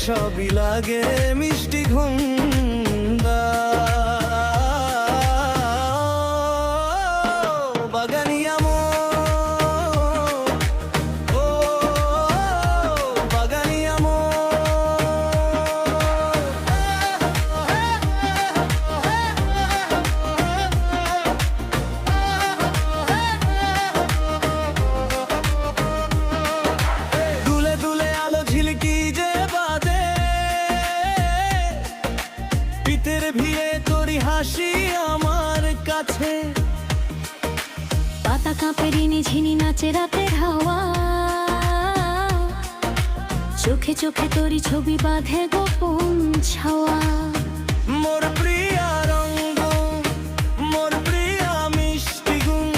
সবই লাগে মিষ্টি ঘুম বাগানিয়া ভিড়ে তোরি হাসি আমার কাছে পাতা কাঁপে রিনি ঝিনি নাচে রাতের হাওয়া চোখে চোখে তোরি ছবি বাঁধে গোপন ছাওয়া মোর প্রিয়া রঙ্গ মোর প্রিয়া মিষ্টি গুণ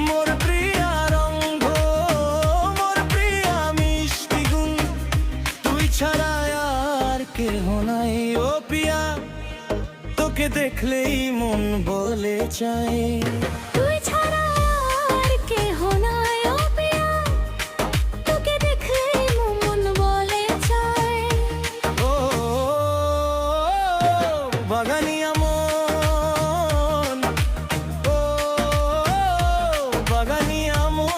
মোর প্রিয়া রঙ্গ মোর প্রিয়া মিষ্টি গুণ তুই ছাড়া আর কেহ নাই ও পিয়া তোকে দেখলেই মন বলে চাই তুই ছাড়া আর কেহ নাই ও পিয়া তোকে দেখলেই মন বলে চাই ও বাগানিয়া মন ও বাগানিয়া মন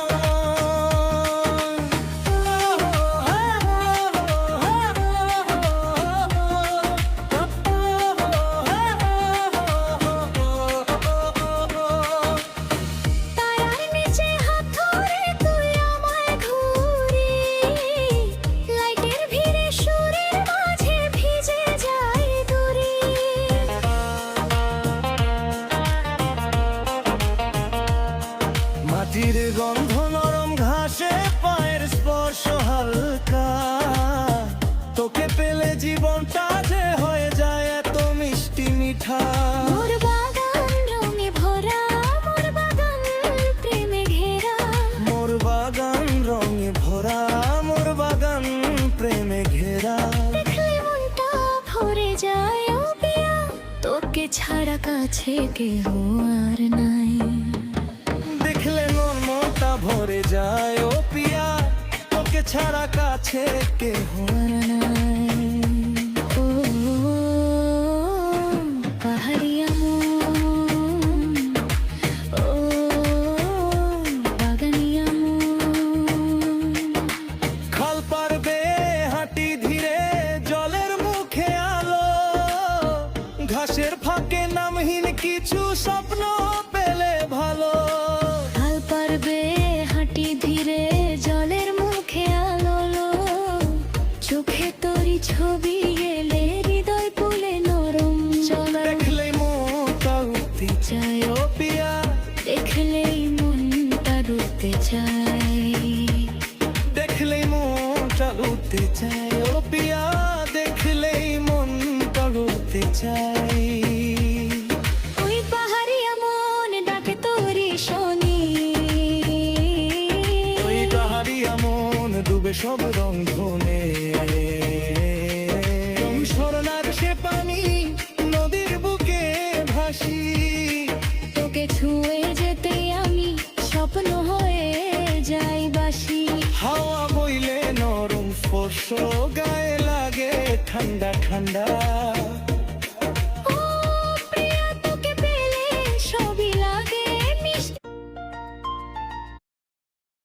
মাটির গন্ধ নরম ঘাসে পায়ের স্পর্শ হালকা তোকে পেলে জীবনটা যে হয়ে যায় এত মিষ্টি মিঠা মোর বাগান রঙে ভরা মোর বাগান প্রেমে ঘেরা মোর বাগান রঙে ভরা মোর বাগান প্রেমে ঘেরা দেখলে মনটা ভরে যায় ও পিয়া তোকে ছাড়া কাছে কেহ আর নাই দেখলে মনটা ভরে যায় ও পিয়া তোকে ছাড়া কাছে কেহ নাই ও পাহাড়িয়া মন ও বাগানিয়া মন খাল পারবে হাঁটি ধীরে জলের মুখে আলো ঘাসের ফাঁকে নামহীন কিছু স্বপ্ন পেলে ভালো হাল পারবে হাঁটি ধীরে জলের মুখে আলো চোখে তোরি ছবি এলে হৃদয় পুলে নরম চলা দেখলেই মনটা উঠতে চায় ও পিয়া দেখলেই মনটা রুতে চাই দেখলেই মনটা উঠতে চায় ও পিয়া দেখলেই মনটা উঠতে চাই ওই পাহাড়িয়া মন ডাকে তোরি শনি ওই পাহাড়িয়া মন ডুবে সব রংধনে ঝরনার সে পানি নদীর বুকে ভাসি তোকে ছুঁয়ে যেতে আমি স্বপ্ন হয়ে যাই বাসি হাওয়া বইলে নরম স্পর্শ গায়ে লাগে ঠান্ডা ঠান্ডা